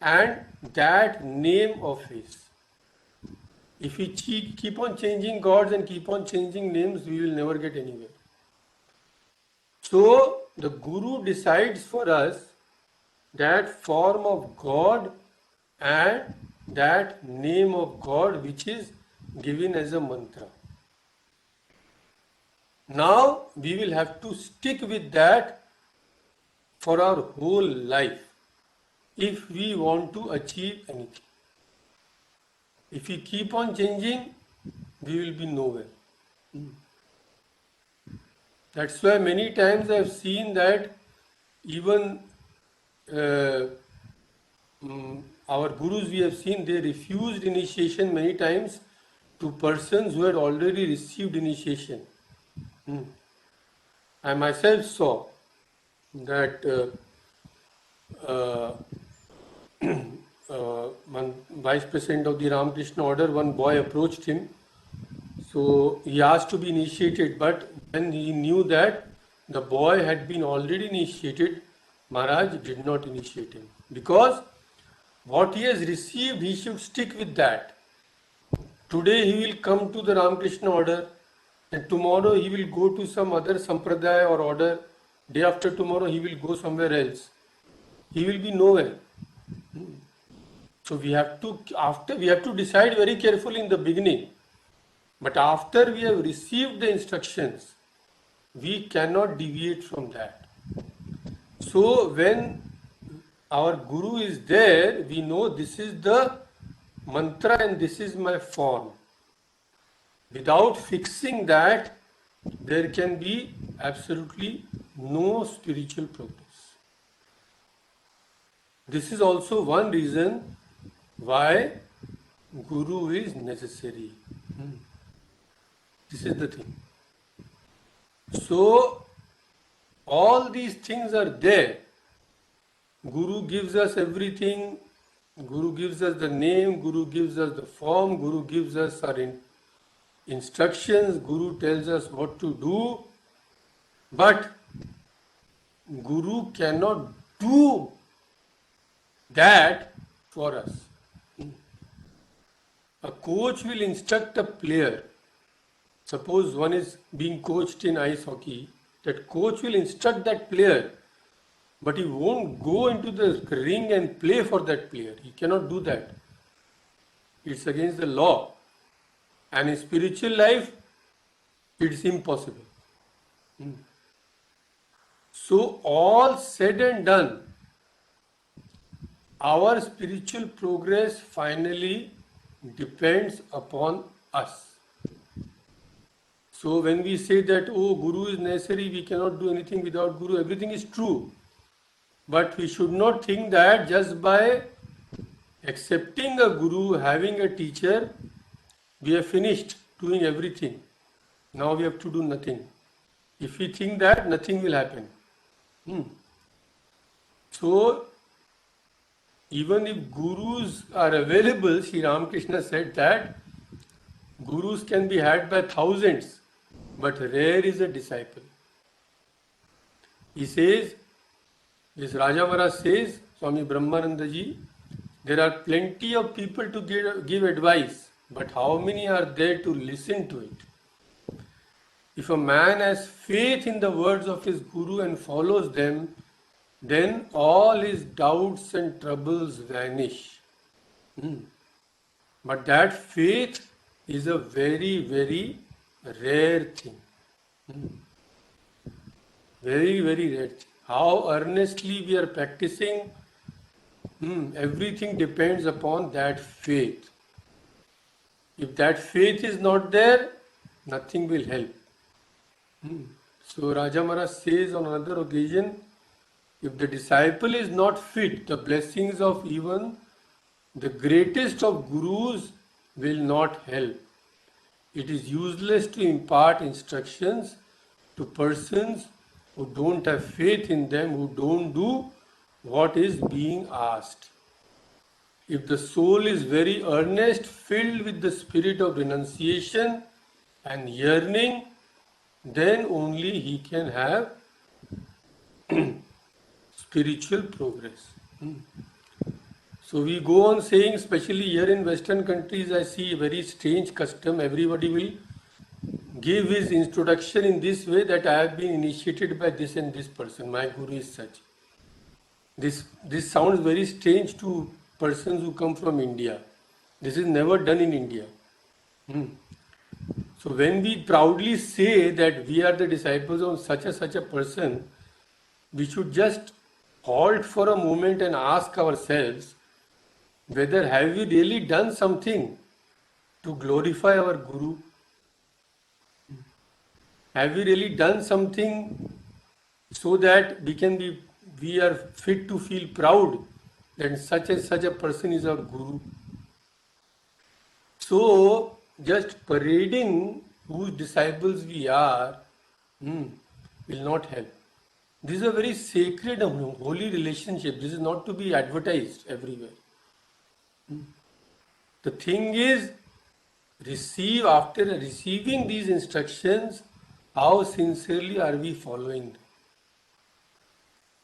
and that name of His. If we keep on changing gods and keep on changing names, we will never get anywhere. So the Guru decides for us that form of God and that name of God which is given as a mantra. Now we will have to stick with that for our whole life if we want to achieve anything. If we keep on changing, we will be nowhere. That's why many times I have seen that even our gurus, we have seen they refused initiation many times to persons who had already received initiation. I myself saw that one vice president of the Ramakrishna order, one boy approached him. So he asked to be initiated, but when he knew that the boy had been already initiated, Maharaj did not initiate him. Because what he has received, he should stick with that. Today he will come to the Ramakrishna order, and tomorrow he will go to some other sampradaya or order. Day after tomorrow he will go somewhere else. He will be nowhere. So we have to decide very carefully in the beginning. But after we have received the instructions, we cannot deviate from that. So when our Guru is there, we know this is the mantra and this is my form. Without fixing that, there can be absolutely no spiritual progress. This is also one reason why Guru is necessary. This is the thing. So, all these things are there. Guru gives us everything. Guru gives us the name. Guru gives us the form. Guru gives us our instructions. Guru tells us what to do. But Guru cannot do that for us. A coach will instruct a player. Suppose one is being coached in ice hockey, that coach will instruct that player, but he won't go into the ring and play for that player. He cannot do that. It's against the law. And in spiritual life, it's impossible. So all said and done, our spiritual progress finally depends upon us. So when we say that, oh, Guru is necessary, we cannot do anything without Guru, everything is true. But we should not think that just by accepting a Guru, having a teacher, we have finished doing everything. Now we have to do nothing. If we think that, nothing will happen. So, even if Gurus are available, Sri Ramakrishna said that Gurus can be had by thousands, but rare is a disciple. He says, this Raja Maharaj says, Swami Brahmananda ji, there are plenty of people to give advice, but how many are there to listen to it? If a man has faith in the words of his Guru and follows them, then all his doubts and troubles vanish. But that faith is a very, very rare thing. Very, very rare thing. How earnestly we are practicing, everything depends upon that faith. If that faith is not there, nothing will help. So Raja Maharaj says on another occasion, if the disciple is not fit, the blessings of even the greatest of gurus will not help. It is useless to impart instructions to persons who don't have faith in them, who don't do what is being asked. If the soul is very earnest, filled with the spirit of renunciation and yearning, then only he can have spiritual progress. So we go on saying, especially here in Western countries, I see a very strange custom. Everybody will give his introduction in this way, that I have been initiated by this and this person. My guru is such. This sounds very strange to persons who come from India. This is never done in India. So when we proudly say that we are the disciples of such a person, we should just halt for a moment and ask ourselves whether have we really done something to glorify our guru? Have we really done something so that we are fit to feel proud that such and such a person is our guru? So just parading whose disciples we are will not help. This is a very sacred and holy relationship. This is not to be advertised everywhere. The thing is, after receiving these instructions, how sincerely are we following them?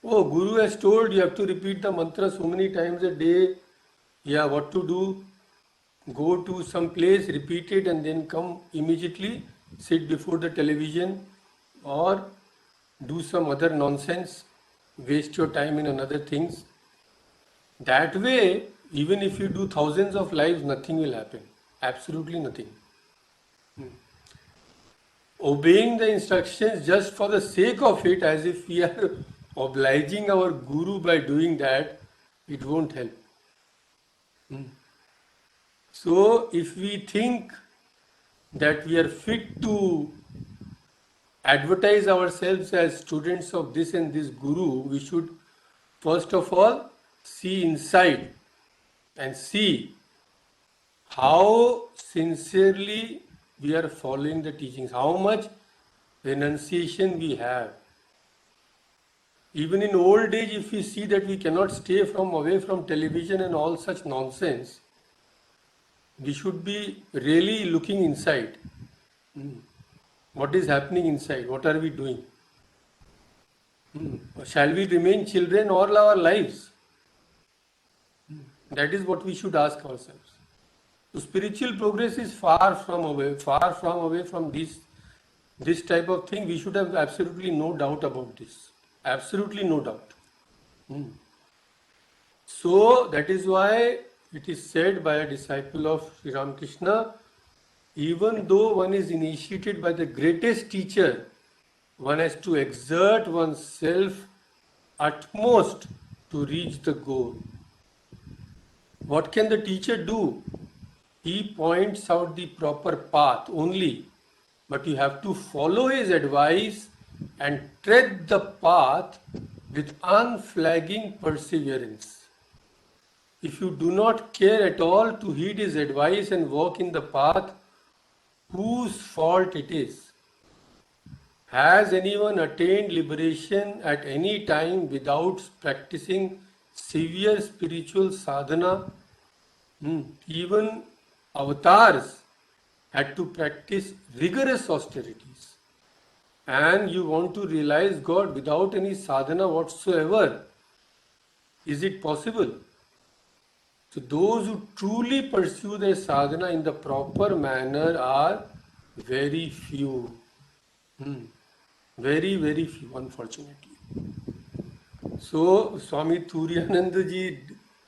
Oh, Guru has told you have to repeat the mantra so many times a day. Yeah, what to do? Go to some place, repeat it, and then come immediately, sit before the television, or do some other nonsense, waste your time in another things. That way, even if you do thousands of lives, nothing will happen. Absolutely nothing. Obeying the instructions just for the sake of it, as if we are obliging our guru by doing that, it won't help. So, if we think that we are fit to advertise ourselves as students of this and this guru, we should first of all see inside and see how sincerely we are following the teachings, how much renunciation we have. Even in old age, if we see that we cannot stay away from television and all such nonsense, we should be really looking inside. What is happening inside? What are we doing? Shall we remain children all our lives? That is what we should ask ourselves. So spiritual progress is far from away from this type of thing. We should have absolutely no doubt about this. Absolutely no doubt. So that is why it is said by a disciple of Sri Ramakrishna, even though one is initiated by the greatest teacher, one has to exert oneself utmost to reach the goal. What can the teacher do? He points out the proper path only, but you have to follow his advice and tread the path with unflagging perseverance. If you do not care at all to heed his advice and walk in the path, whose fault it is? Has anyone attained liberation at any time without practicing severe spiritual sadhana? Even avatars had to practice rigorous austerities. And you want to realize God without any sadhana whatsoever. Is it possible? So those who truly pursue their sadhana in the proper manner are very few. Very, very few, unfortunately. So Swami Turiyananda ji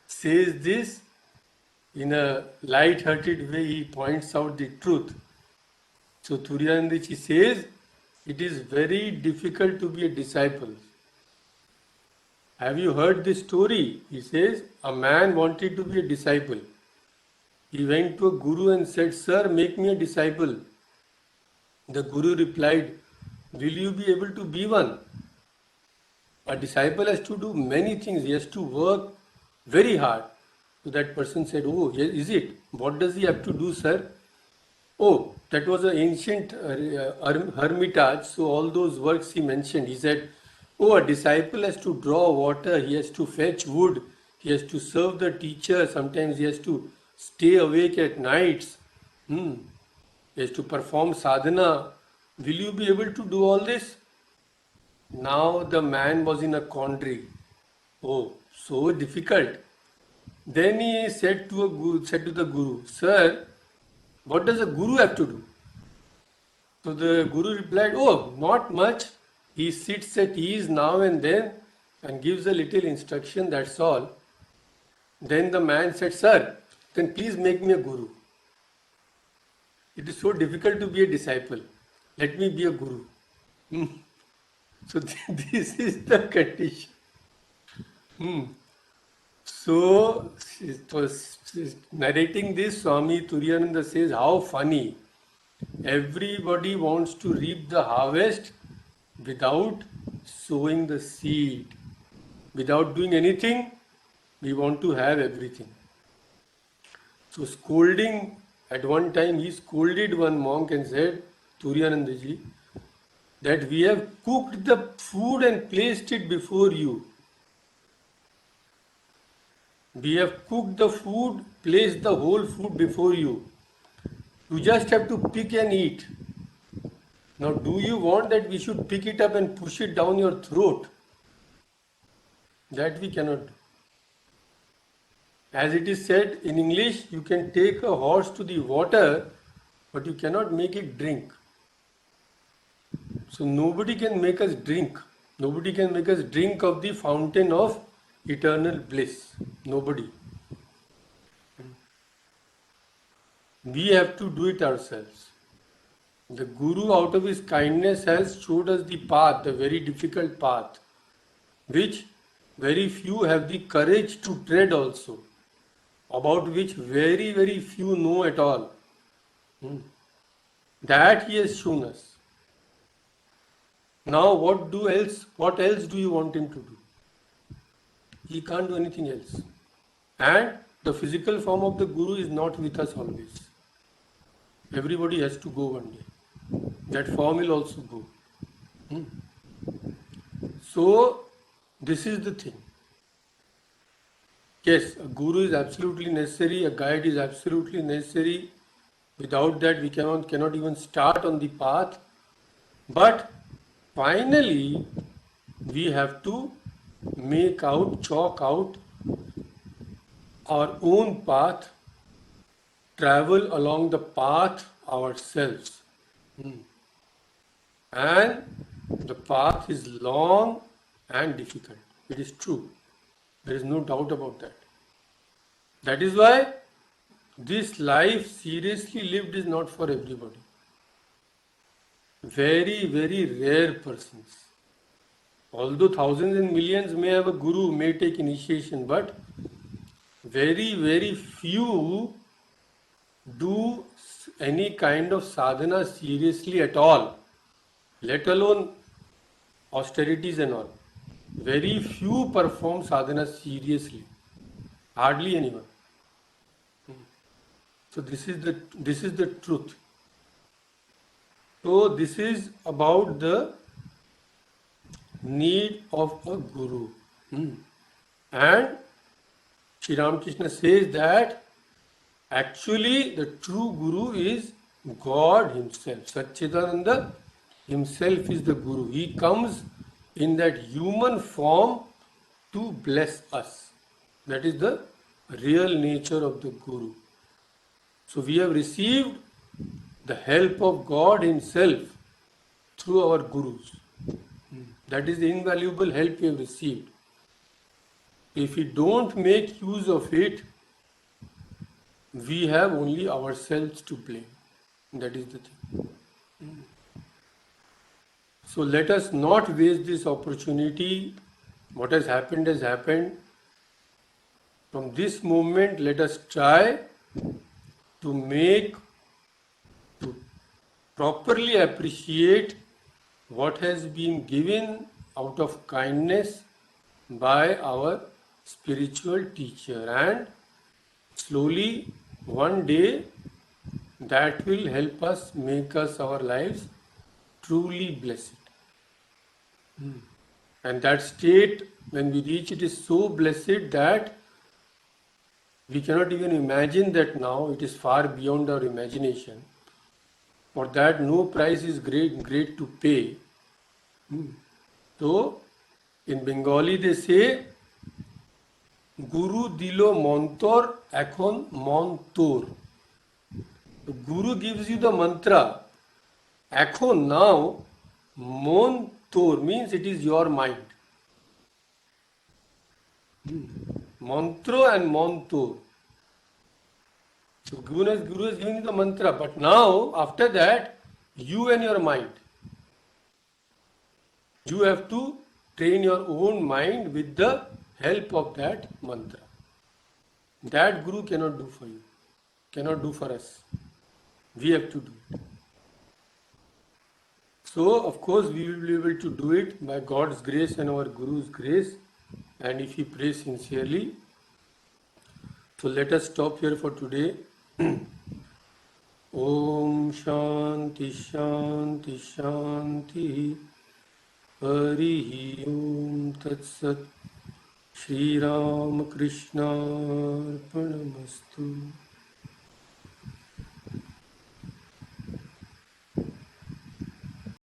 says this in a light-hearted way. He points out the truth. So Turiyananda ji says, it is very difficult to be a disciple. Have you heard this story? He says, a man wanted to be a disciple. He went to a guru and said, "Sir, make me a disciple." The guru replied, "Will you be able to be one?" A disciple has to do many things. He has to work very hard. So that person said, "Oh, yes, is it? What does he have to do, sir?" Oh, that was an ancient hermitage. So all those works he mentioned. He said, "Oh, a disciple has to draw water. He has to fetch wood. He has to serve the teacher. Sometimes he has to stay awake at nights. Hmm. He has to perform sadhana. Will you be able to do all this?" Now the man was in a quandary. Oh, so difficult. Then he said to the guru, "Sir, what does a guru have to do?" So the guru replied, "Oh, not much. He sits at ease now and then and gives a little instruction, that's all." Then the man said, "Sir, then please make me a guru. It is so difficult to be a disciple. Let me be a guru." Hmm. So this is the condition. Hmm. So, it was narrating this, Swami Turiyananda says, how funny. Everybody wants to reap the harvest without sowing the seed. Without doing anything, we want to have everything. So scolding, at one time he scolded one monk and said, Turiyanandaji, that we have cooked the food and placed it before you. We have cooked the food, placed the whole food before you. You just have to pick and eat. Now, do you want that we should pick it up and push it down your throat? That we cannot do. As it is said in English, you can take a horse to the water, but you cannot make it drink. So nobody can make us drink. Nobody can make us drink of the fountain of eternal bliss. Nobody. We have to do it ourselves. The Guru, out of his kindness, has showed us the path, the very difficult path, which very few have the courage to tread also, about which very, very few know at all. That he has shown us. Now what else do you want him to do? He can't do anything else. And the physical form of the Guru is not with us always. Everybody has to go one day. That form will also go. So, this is the thing. Yes, a Guru is absolutely necessary, a guide is absolutely necessary. Without that, we cannot even start on the path. But finally, we have to chalk out our own path, travel along the path ourselves. And the path is long and difficult. It is true. There is no doubt about that. That is why this life seriously lived is not for everybody. Very, very rare persons. Although thousands and millions may have a guru, may take initiation, but very, very few do any kind of sadhana seriously at all, let alone austerities and all. Very few perform sadhana seriously. Hardly anyone. So this is the truth. So this is about the need of a guru. And Sri Ramakrishna says that actually the true guru is God himself. Satchidananda himself is the guru. He comes in that human form to bless us. That is the real nature of the guru. So we have received the help of God himself through our gurus. That is the invaluable help we have received. If we don't make use of it, we have only ourselves to blame. That is the thing. So let us not waste this opportunity. What has happened has happened. From this moment, let us try to properly appreciate what has been given out of kindness by our spiritual teacher, and slowly one day that will help us make us our lives truly blessed. And that state, when we reach it, is so blessed that we cannot even imagine that now. It is far beyond our imagination. For that, no price is great to pay. So, in Bengali they say, Guru dilo montor ekhon montor. The Guru gives you the mantra. Ekhon now, montor means it is your mind. Mantra and montor. So Guru is giving you the mantra, but now after that, you and your mind, you have to train your own mind with the help of that mantra. That Guru cannot do for you, cannot do for us. We have to do it. So of course we will be able to do it by God's grace and our Guru's grace, and if we pray sincerely. So let us stop here for today. Om Shanti Shanti Shanti. Harihi Om Tat Sat. Shri Ram Krishna Arpanamastu.